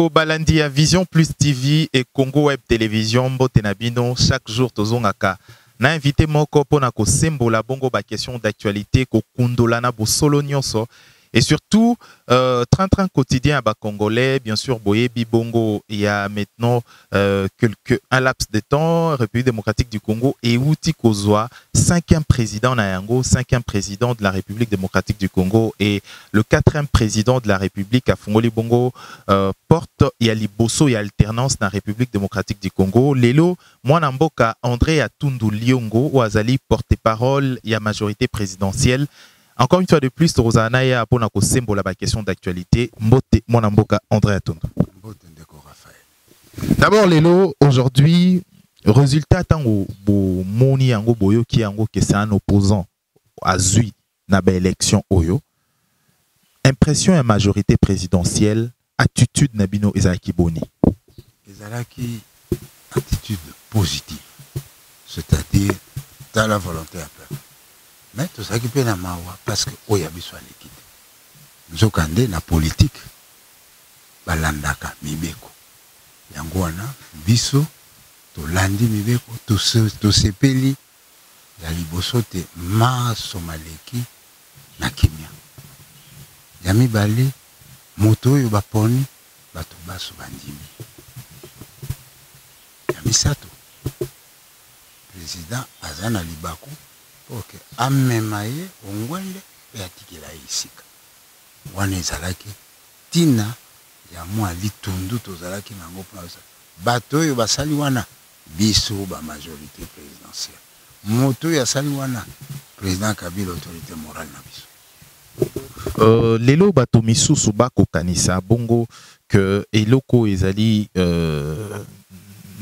Balandi à Vision Plus TV et Congo Web Télévision Mbotenabino chaque jour tozongaka na invité moko pona ko sembola bongo ba question d'actualité ko kundolana bo solo nyonso et surtout 30 quotidien à bas congolais bien sûr boyebi bongo il y a maintenant un laps de temps République démocratique du Congo et outi kozwa 5e président na yango 5e président de la République démocratique du Congo et le 4e président de la République à Fongoli bongo porte il y a liboso et alternance dans la République démocratique du Congo lelo mwana mboka André Atundu Liongo ou azali porte-parole il y a majorité présidentielle. Encore une fois de plus, Rosana ya pona ko sembola ba question d'actualité. Mbote mwana mboka André Atundu. D'abord lelo aujourd'hui résultat tango bo moni yango boyo ki yango que c'est un opposant à zui na ba élection oyo. Impression et majorité présidentielle, attitude nabino ezalaki boni. Ezalaki attitude positive. C'est-à-dire dans la volonté à peuple. Mais tout ça qui peut na mawa parce que oya biso l'équité. Nous okande na politique balandaka mibeko. Yango wana biso to landi mibeko to sepeli ya liboso te ma somaleki na kimia. Ya mibale moto yo baponi bato baso bandimi. Ya misato président azana libaku pour que amemaye ongwende pe atikela isika wana ezalaki tina ya mwa litundu tozalaki nango pona bato oyo basali wana biso ba majorité présidentielle moto ya sali wana président Kabila autorité morale na biso lelo bato misusu bako kanisa bongo que eloko ezali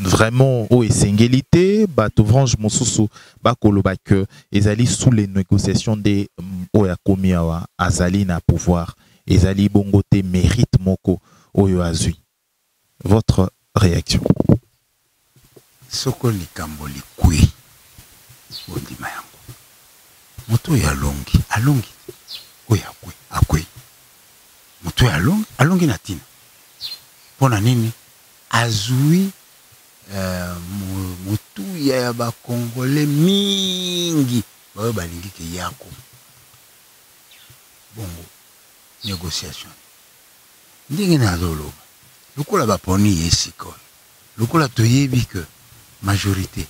vraiment au esengélité bato vrange mosusu bakoloba que ezali sous les négociations de oya komiawa azali na pouvoir ezali bongo te mérite moko oyo azui. Votre réaction? Soko likambo likui ondima yango moto ya alongi oya akwe moto ya alongi na tina pona nini azui motu ya ba congolais mingi ba balingi ke yako bongo négociation ndingi na zolo lokola ba poni yesiko lokola toyebi que majorité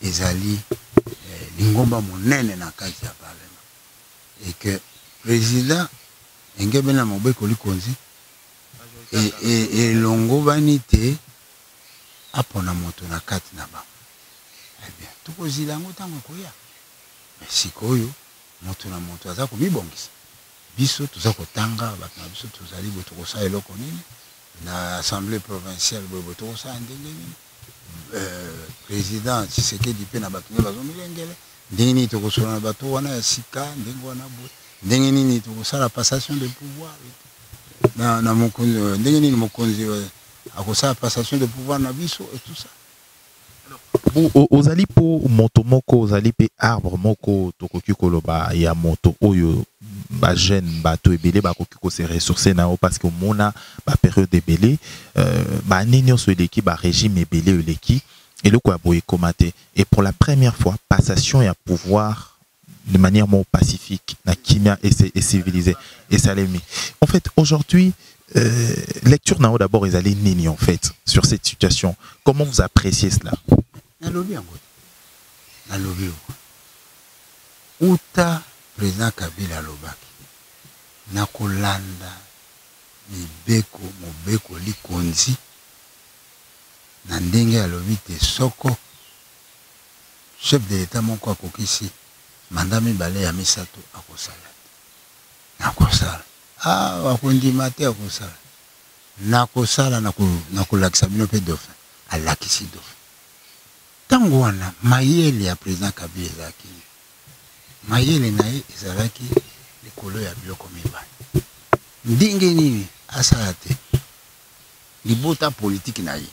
ezali lingomba monene na kati ya parlement et que président engebe na mobeko likonzi et longo banité apona moto na kati na ba eh bien tukozila ngo tango koya mais sikoyo moto na moto aza ko bibongisa biso tuza kotanga bato na biso tuzali boto ko sa eloko nini na assemblée provinciale boto ko sa ndenge nini président Tshisekedi pe na bato ne bazo milengele ndenge nini tokosola na bato wana ya sika ndenge wana bo ndenge nini tokosala passation de pouvoir na mokonzi ndenge nini mokonzi à ça passation de pouvoir na biso et tout ça. Aux ali po moto moko aux ali pe arbre moko tokoki koloba ya moto oyo ba jeune bato ebele ba koki ko se ressourcer na parce que mona ba période ebele ba nini so eleki ba régime ebele eleki et le quoi boye komate et pour la première fois passation ya pouvoir de manière more pacifique na kimia et civilisé et salemi. En fait aujourd'hui lecture nao d'abord ils allaient nini en fait sur cette situation. Comment vous appréciez cela? Uta président Kabila lobaki nakolanda mobeko likonzi na ndenge alobi te soko chef de l'état moko akokisi manda mibale ya misato akosala wakundima te akosala nakosala nakolakisa bino mpe dauphin alakisi dauphin ntango wana mayele ya président Kabila ezalaki mayele na ye ezalaki likolo ya biloko mibale ndenge nini asala te libota politiki na ye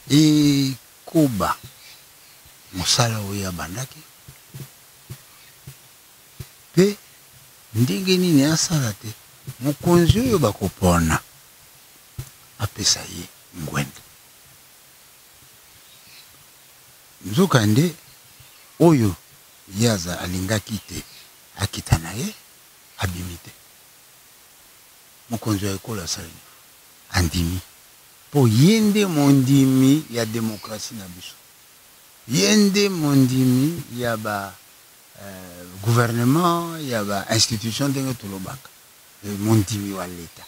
ekoba mosala oyo abandaki mpe ndenge nini asala te mokonzi oyo bakopona apesa ye ngwende. Nzokande oyo yaza alingaki te akita na ye abimi te. Mokonzi ya ekolo asali andimi po yende mondimi ya demokrasi na biso, yende mondimi ya ba gouvernement ya ba institution ndenge tolobaka mondimi wa leta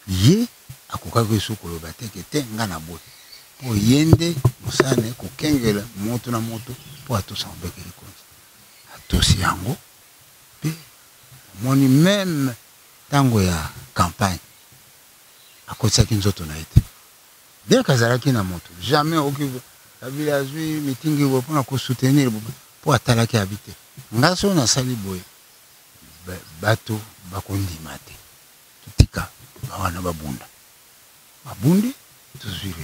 ye akokaki so koloba teke te nga na boye po yende mosane kokengela moto na moto po atosa mbeke likonzi atosi yango pe moni même tango ya campagne akotisaki nzoto na ete bien kazalaki na moto jamais okivo kabila azwi mitingi bo pona ko soutenir po atalaki habité ngaso na sali boye bato bakondima te tutika bawana babunda babundi tozwi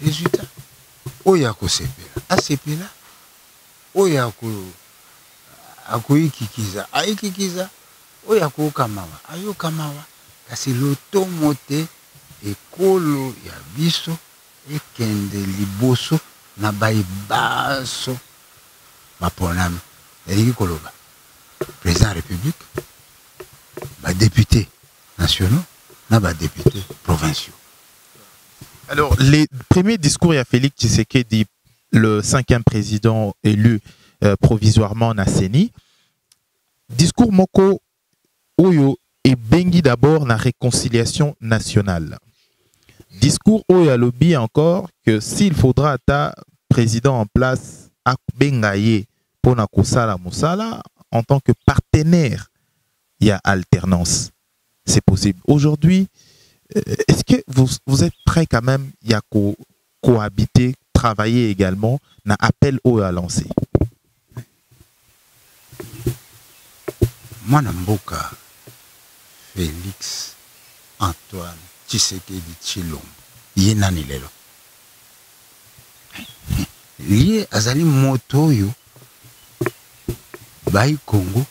résultat oyo akosepela asepela oyo akoyikikiza ayikikiza oyo akokamawa ayokamawa kasi lotomo te ekolo ya biso ekende liboso na bayebaso baponami elingi koloba président de la République badéputés nationaux na badéputés provinciaux. Alors, les premiers discours, il y a Félix Tshisekedi, le 5e président élu provisoirement na CENI. Discours moko oyo et bengi d'abord la réconciliation nationale. Discours oyo a lobby encore que s'il faudra ta président en place à bengaye pour na kosala musala en tant que partenaire, il y a alternance. C'est possible. Aujourd'hui, est-ce que vous êtes prêt quand même à cohabiter, travailler également, na appel au à lancer? Moi, Mboka Félix Antoine Tshisekedi Tshilombo, yenani lelo. Lié azali moto yo, Bayi Congo,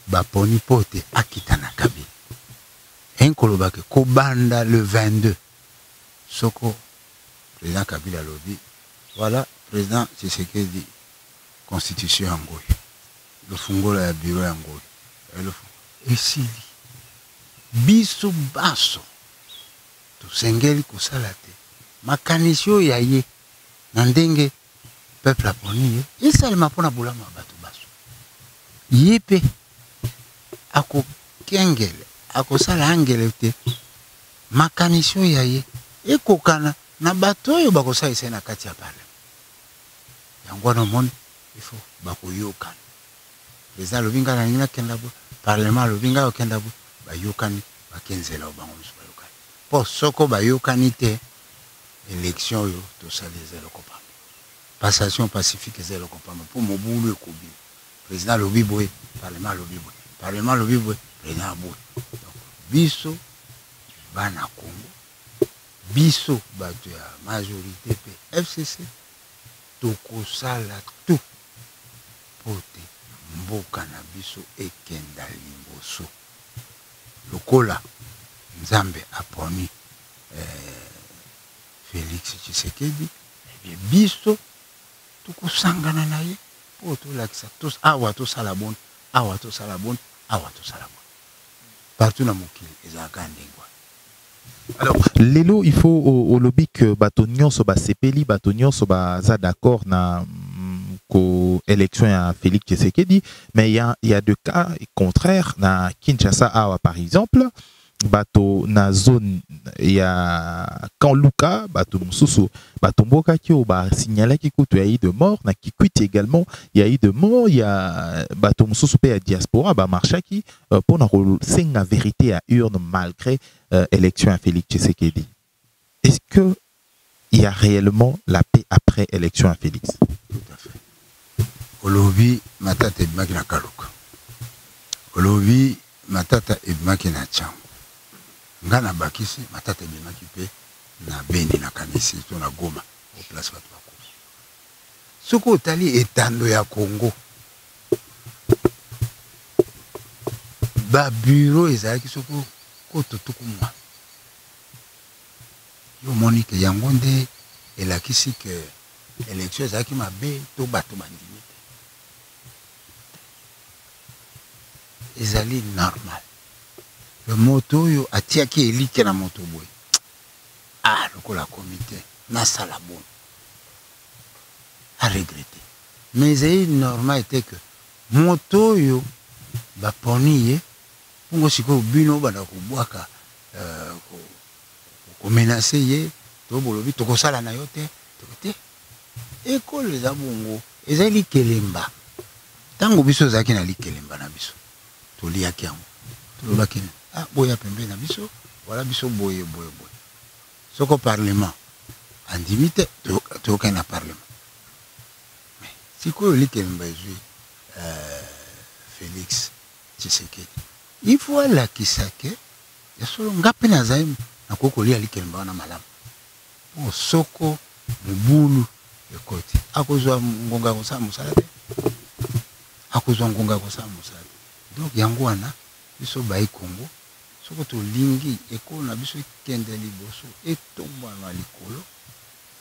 baponi pote akitana kabi. Enkolobake kobanda le 22. Soko, président Kabila lobby. Voilà, président Tshisekedi, constitution Angoy. Le fungola ya bureau Angoy. Et si biso baso, to sengeli kusalate, makanisio ya ye, nandenge, peuple aponi ye, isali mapona bulama bato baso. Yepe, ako kengele, ako sala angele te, makanisio ya ye, ekokana, na bato yo bako sa isena kati ya pale. Yangwana moni, ifo, bako yokana. Président Lobinga na nina kendabo, parlement Lobinga yo kendabo, ba yokani, ba kenzela obango miso ba yokani. Po soko ba yokani te, élection yo, to sali zelo kopama. Passation pacifique zelo kopama, po mobulu ekobi. Président Lobiboy, parlement Lobiboy. Parlement Lobiboy, président Aboy. Donc, biso, bana Congo, biso, bato ya majorité pe FCC, toko sala tout, pote, mboka na biso ekenda liboso. Lokola, Nzambe aponi Félix Tshisekedi, et biso, toko sangana na ye, poto lakisa, tous awato salabon, awato salabon, awato salabon. Partout dans mon kil, ils ont gagné. Alors, Lelo, il faut au lobby que Batonion soit CPLI, Batonion soit d'accord na élection à Félix Tshisekedi, mais il y a deux cas contraires. Na Kinshasa, par exemple, bato na zone ya Kanluka, bato Msusu, bato Mboka qui ba signalé qu'il y a eu de morts, na Kikwit également, il y a eu de morts, il y a bato Msusu pe ya diaspora, ba marchaki pour na senga vérité à urne malgré élection à Félix Tshisekedi. Est-ce que il y a réellement la paix après élection à Félix? Tout à fait. Olobi matata ebimaki na Kaluka. Olobi matata ebimaki na Tchango. Ngana bakisi matata ebimaki pe na Beni na Kanisi to na Goma au place bato bakufi. Soko otali etando ya Congo. Ba bureau ezalaki soko koto tukumwa. yo monique yango nde elakisi ke élection ezalaki mabe to bato bandimi te ezali normal le moto oyo atiaki elike na moto boye lokola comité nasala bon a regretter mais ezali normal ete ke moto oyo baponi ye mpongo sikoyo bino banda kobwaka komenase ye to bolobi tokosala na yo te te ekolo eza bongo ezali likelemba ntango biso ezalaki na likelemba na biso toliaki yango tolobaki boya pembe na biso wala biso boye boye boye soko parlement andimi te toyokani na parlement mais sikoyo likelemba ezwi Félix Tshisekedi il faut alakisa ke ya solo nga mpe nazali nakoki kolia likelemba wana malamu po soko mobulu ekoti akozwa ngonga kosala mosala te akozwa ngonga kosala mosala te donc yango wana biso bayi Congo soko tolingi ekolo na biso ekende liboso etombwana likolo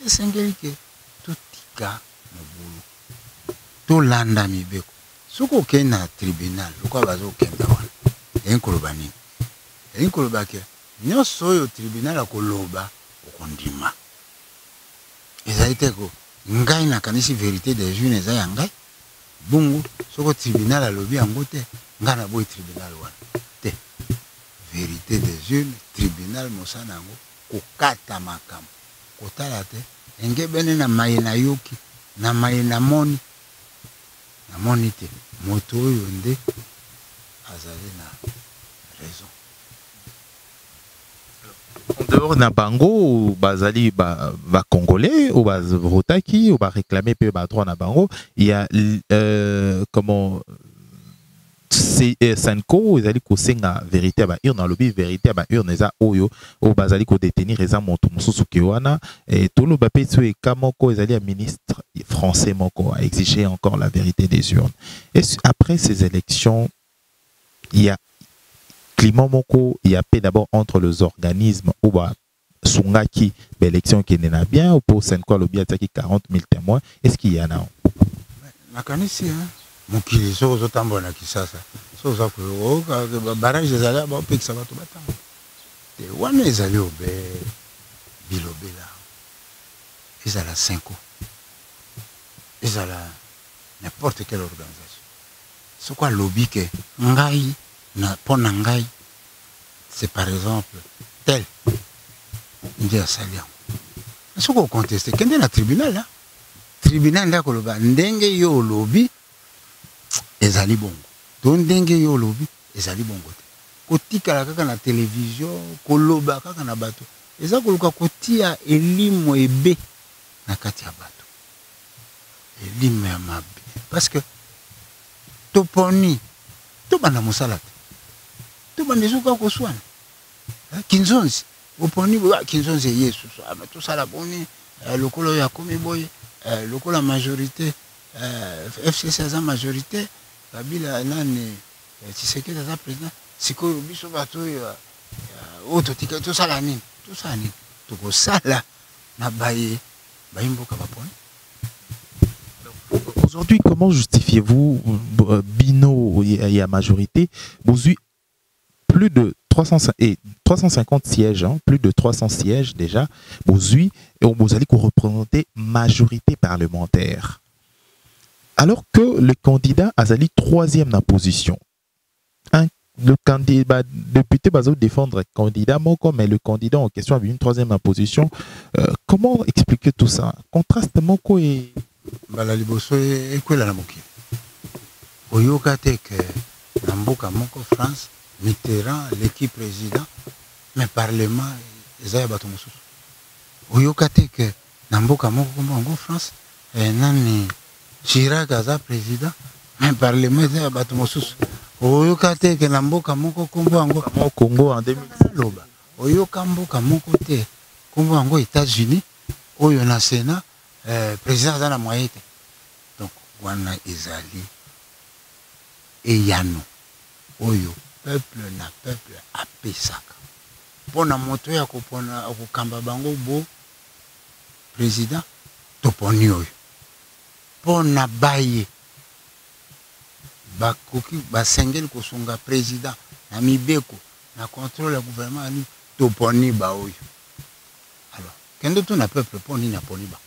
esengeli ke totika mobulu tolanda mibeko soko okende na tribunal lokola bazokenda wana enkoloba nini enkoloba ke nyonso oyo tribunal akoloba okondima ezali te ko ngai nakanisi vérité des juges eza ya ngai bongo soko tribunal alobi yango te ngai na boyi tribunal wana te vérité des juges tribunal mosala yango kokata makambo kotala te engebene na maye na yoki na maye namoni te moto oyo nde azali na raison. En dehors na bango bazali ba congolais ou ba votaki ou ba réclamer pe ba droit na bango il y a comment c'est Sanko ezali ko senga vérité ba urne na lobby vérité ba urne eza oyo o bazali ko détenir eza moto mususu ki wana et tout le bapé so e kamoko ezali un ministre français moko a exigé encore la vérité des urnes. Et après ces élections il y a climat moko il y a paix d'abord entre les organismes ou ba sungaki l'élection qui n'est bien ou pour Sanko lobby ataki 40 000 témoins est-ce qu'il y en a nakanisi mokili so ozotambola na Kisasa so oza koyoka barrage ezali baopekisa bato batambo te wana ezali obe bilobela ezala 5 ans ezala n'importe quelle organisation soko alobi ke ngai na pona ngai c'est par exemple tel nde asali yango soko oconteste kende na tribunal tribunal nde akoloba ndenge yo olobi ezali bongo to ndenge yo lobi ezali bongo te kotikala kaka na télévision koloba kaka na bato eza koluka kotia elimo ebe na kati ya bato elimo ya mabe parce que toponi tobanda mosala te tobanda esuka koswana kinzonzi oponi kinzonzi yesu tosala boni lokolo oyo akomi boye lokolo majorité FCC aza majorité Kabila nani Tshisekedi aza président sikoyo biso bato oyo totika tosala nini tokosala na baye bayimboka baponi. Aujourd'hui, comment justifiez-vous Bino et à majorité vous avez plus de 350 sièges, hein, plus de 300 sièges déjà, vous allez représenter majorité parlementaire. Alors que le candidat Azali troisième dans la position. Le candidat député va défendre le candidat Moko, mais le candidat en question a une troisième dans la position. Comment expliquer tout ça? Contraste Moko et Balaliboso et Kwela Namoki. Oyoka que Namboka Moko France, Mitterrand, l'équipe président, mais parlement, Ezaya Batomosu. Oyoka que Namboka Moko France, Nani. Chirac aza président mais parlement eza bato mosusu oyoka te ke na mboka moko kombo yango Congo en 2006 loba oyoka mboka moko te kombo yango États-Unis oyo na Sénat président aza na moyen te donc wana ezali eyano oyo peuple apesaka pona moto ya kopona akokamba bango bo président toponi oyo pona baye bakoki basengeli kosunga président na mibeko na contrôle ya gouvernement ani toponi ba oyo. Alors kendo to na peuple poni na poni ba.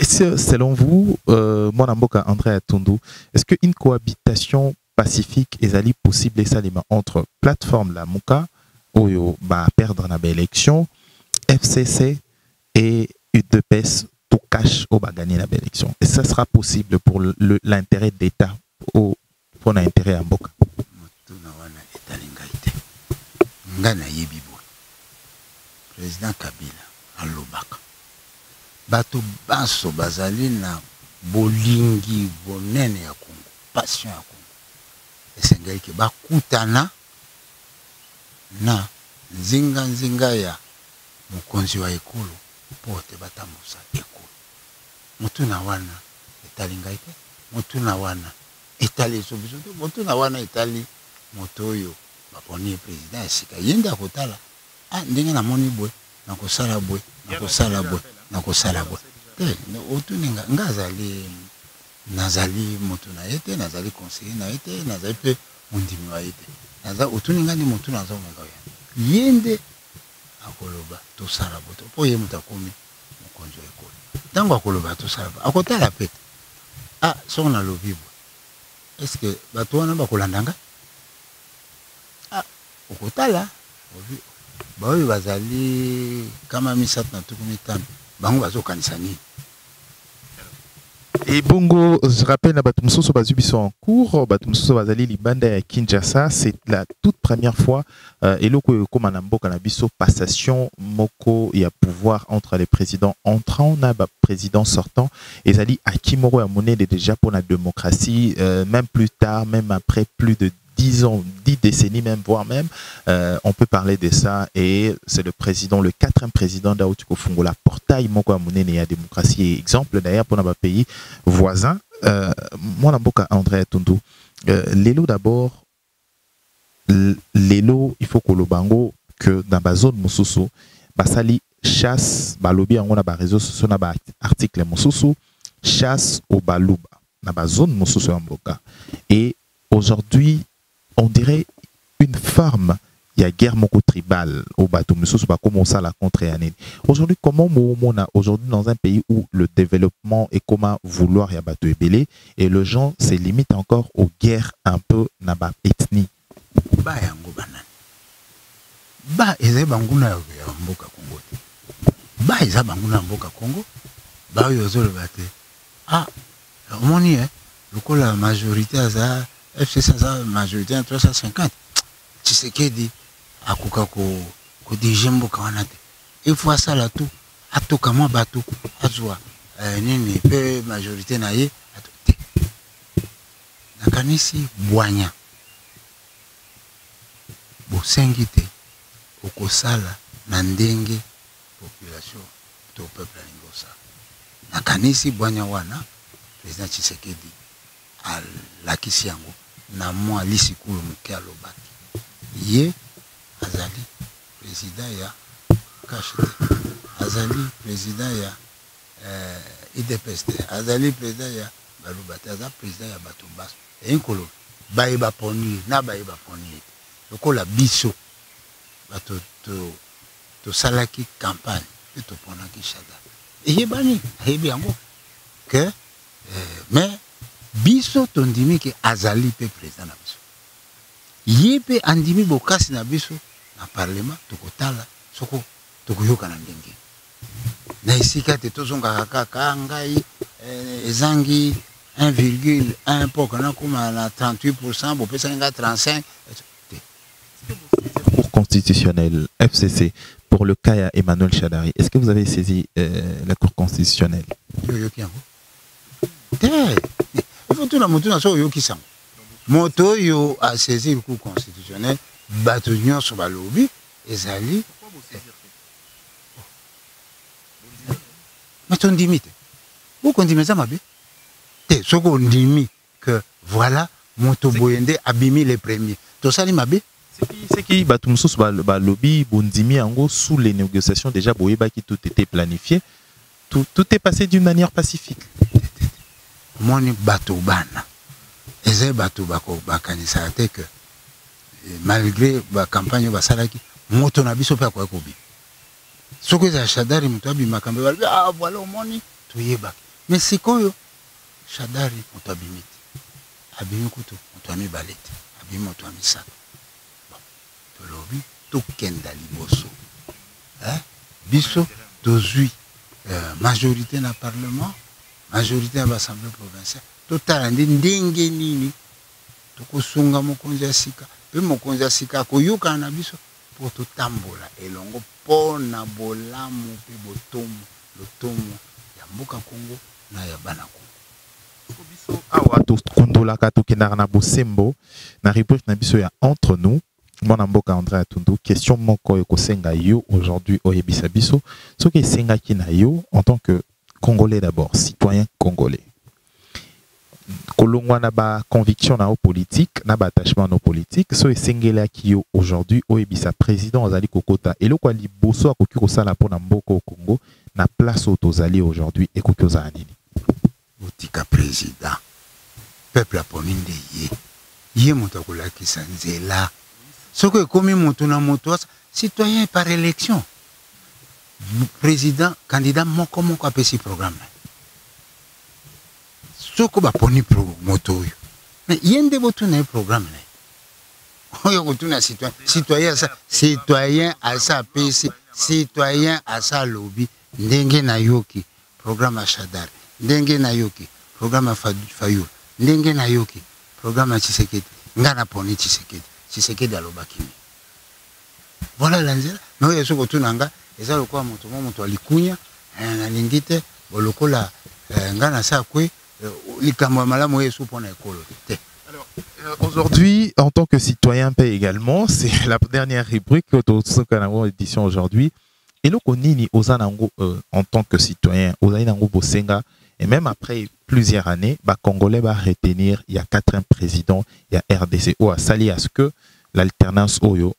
Selon vous, mon amboka André Atundu, est-ce qu'une cohabitation pacifique est ali possible et salima entre plateforme la Mouka oyo ba perdre na élection, FCC et UDPS tout cash au ba gagner la élection? Et ça sera possible pour l'intérêt d'État ou pour l'intérêt à Mboka? Ngana yebibo président Kabila alobaka bato baso bazali na bolingi bonene ya Congo, passion ya Congo, esengeli ke bakutana na nzinga ya mokonzi wa ekolo pote batamusa ekolo. Mutuna wana etali ngai te, mutuna wana etali sobiso te, mutuna wana etali moto oyo baponi président esika yenda akotala ndenge na moni boy na kosala boy na kosala boy na kosala boy te otuninga ngazali nazali moto na yete nazali conseiller na yete nazali pe mundimi wa yete naza otuninga ni moto naza omega yende akoloba to sala boto po ye mutakomi mokonzo ekolo tango akoloba to sala akotala pe so na lobibo est-ce que bato wana bakolandanga okotala baoyo bazali kama misatu na tuku mitano bango bazokanisa nini? Et bongo, je rappelle, Batumsoso Bazubiso en cours, Batumsoso Bazali Libanda à Kinshasa, c'est la toute première fois, et là, comme Anambo Kanabiso, passation, Moko, il y a pouvoir entre les présidents entrants, président sortant, et Zali Akimoro a monnaie déjà pour la démocratie, même plus tard, même après plus de 10 ans, 10 décennies même, voire même, on peut parler de ça, et c'est le président, le 4e président d'Aoutiko Fungola, portail Moko Amouné et la démocratie, exemple d'ailleurs pour notre pays voisin. Moi, Namboka André Atundu, l'élo d'abord, l'élo, il faut que le bango, que dans la zone Moussousou, basali chasse, balobi, on a des réseaux sociaux, on a des articles Moussousou, chasse au balouba, dans la zone Moussousou Amboka. Et aujourd'hui, on dirait une forme, il y a guerre moko tribale au bateau, mais ça va commencer à la contre-année. Aujourd'hui, comment on a aujourd'hui dans un pays où le développement est comment vouloir y a bateau ébélé et le gens se limite encore aux guerres un peu naba ethnie. Ba yango banane. Ba eza banguna ya mboka Congo. Ba eza banguna mboka Congo. Ba yozo le bate. Omoni lokola majorité aza FCC a majorité en 350. Tshisekedi akoka ko dijembo kawanate. Il faut ça là tout. Atoka mwa bato azwa nini pe majorité na ye atote. Nakanisi bwanya. Bo sengite okosala na ndenge population to peuple lingosa. Nakanisi bwanya wana président Tshisekedi a lakisi yango na mwa lisikulu muke alobaki ye azali président ya kashite azali président ya IDPS azali président ya balubate azali président ya bato baso enkolo baye baponi na baye baponi lokola biso bato to salaki campagne et to ponaki shada eyebani ayebi yango que mais biso tondimi ke azali pe président na biso yepe andimi bokasi na biso na parlement tokotala soko tokoyoka na ndenge na esika te tozonga kaka ngai ezangi 1,1 poko na kuma na 38% bopesa nga 35 Cour constitutionnelle FCC pour le cas à Emmanuel Chadari. Est-ce que vous avez saisi la Cour constitutionnelle? Il faut tout la moto na so yo kisango. Moto yo a saisi le Cour constitutionnel bato nyonso balobi ezali. Mais ton dimite. Vous condimez ça mabe? Te soko ndimi que voilà moto boyende abimi les premiers. To sali mabe? C'est qui Batumsos ba lobby bondimi ango sous les négociations déjà boyeba qui tout était planifié. Tout est passé d'une manière pacifique. Moni bato bana. Eze bato bako bakanisa te que malgré la campagne basalaki moto na biso pa kwa kobi. Soko za Shadari mutu abimakambe bali ah voilà omoni tuyeba. Mais sikoyo Shadari mutu abimiti. Abimi kutu mutu amibalete. Abimi mutu amisaka. Tolobi to kenda liboso. Biso tozui majorité na parlement, majorité à l'Assemblée provinciale. Total ndenge nini tokosunga mokonzi ya sika. Pe mokonzi ya sika koyoka na biso pour totambola elongo pona bolamu pe botomo lotomo ya mboka Congo na ya bana Congo. Biso awa to kondola ka to kenara na bosembo na rubrique na biso ya entre nous. Mon amboka André Atundu, question moko ekosenga yo aujourd'hui oyebisa biso ce que senga ki na yo en tant que Congolais d'abord, citoyen congolais. Kolongwa na ba conviction na o politique, na ba attachement na politique, so esengela ki yo aujourd'hui oyebisa président ozali kokota eloko ali boso akoki kosala pona mboka au Congo na place au tozali aujourd'hui ekoki ozala nini? Botika président. Peuple aponinde ye. Ye moto akolakisa nzela. Soko ekomi moto na moto citoyen par élection. Président, candidat moko apesi programme. Soko baponi moto oyo. Mais yende botu na programme na. Oyo botu na citoyen asa pesi, citoyen asa lobby, ndenge na yoki programme a Shadari, ndenge na yoki programme a Fayou, ndenge na yoki programme a Tshisekedi, ngana poni Tshisekedi alobakimi. Voilà l'anzela. Mais oyo soko tunanga eza lokwa moto alikunya na lingite bolokola ngana sa kwe likambo malamu yesu pona ekolo te. Alors aujourd'hui en tant que citoyen paix également, c'est la dernière rubrique de ce édition aujourd'hui. Eloko nini ozanango en tant que citoyen, ozanango bosenga et même après plusieurs années, ba Congolais va retenir il y a 4 présidents, il y a RDC ou à sali à ce que l'alternance oyo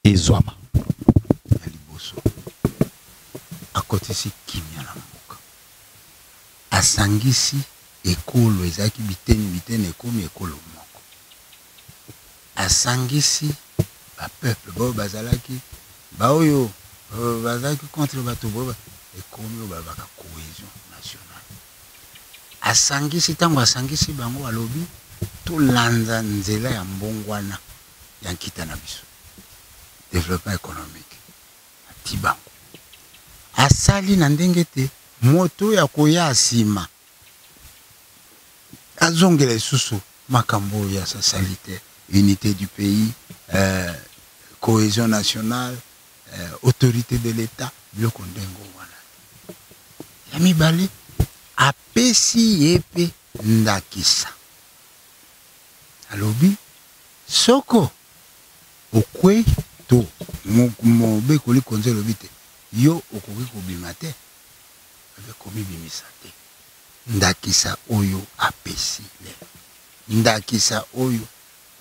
ezwama. Akotisi kimia na mboka. Asangisi ekolo ezaki biteni ekomi ekolo moko. Asangisi ba peuple bo bazalaki ba oyo bazalaki contre bato bo ekomi ba baka cohésion nationale. Asangisi tango asangisi bango alobi to lanza nzela ya mbongwana ya nkita na biso. Développement économique. Atibango. Asali na ndenge te moto ya koya asima azongela susu makambo ya sa salite unité du pays, cohésion nationale, autorité de l'État biloko ndengo wana ya mibale apesi yepe ndakisa alobi soko okwe to mobe koli konze lobite yo okoki kobima te akomi bimisa te ndakisa oyo apesi lelo ndakisa oyo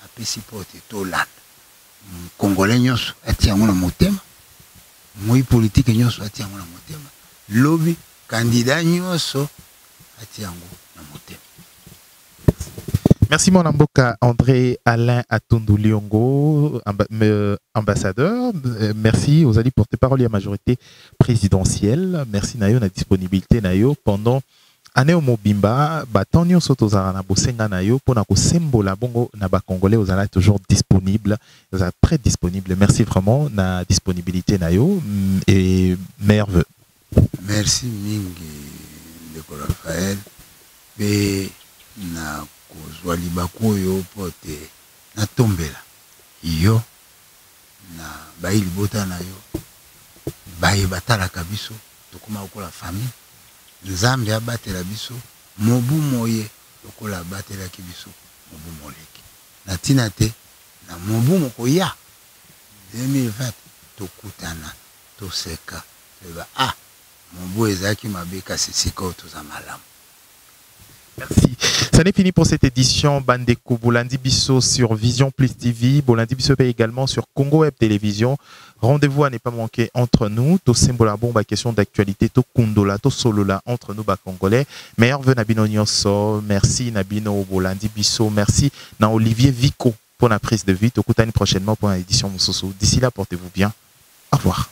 apesi pote tolanda Congolais nyonso ati yango na motema moi politique nyonso ati yango na motema lobi candidat nyonso ati yango na motema. Merci mon amboka André Alain Atundu Liongo, ambassadeur. Merci aux alliés porte-parole et à majorité présidentielle. Merci Nayo na disponibilité Nayo pendant année au Mobimba. Batonio Sotozara na bosenga Nayo pour na ko sembola bongo na ba Congolais aux alliés toujours disponible, aux alliés très disponible. Merci vraiment na disponibilité Nayo et meilleurs vœux. Merci mingi de Raphaël et na kozwa libako yo pote na tombela yo na bayi libota na yo bayi batalaka biso tokoma okola famille nzambe abatela biso mobu moye okola batela ki biso mobu moleki na tina te na mobu moko ya 2020 tokutana toseka eba mobu ezaki mabeka sisika otoza malamu. Merci. Ça n'est fini pour cette édition. Bandeko Bolandi Bisso sur Vision Plus TV. Bolandi Bisso également sur Congo Web Télévision. Rendez-vous à ne pas manquer entre nous. To Sembola Bomba, question d'actualité. To Kundola, to Solola entre nous, Congolais. Meilleur vœu Nabino Nyonso. Merci Nabino Bolandi Bisso. Merci na Olivier Vico pour la prise de vue. To Koutani prochainement pour une édition Moussousou. D'ici là, portez-vous bien. Au revoir.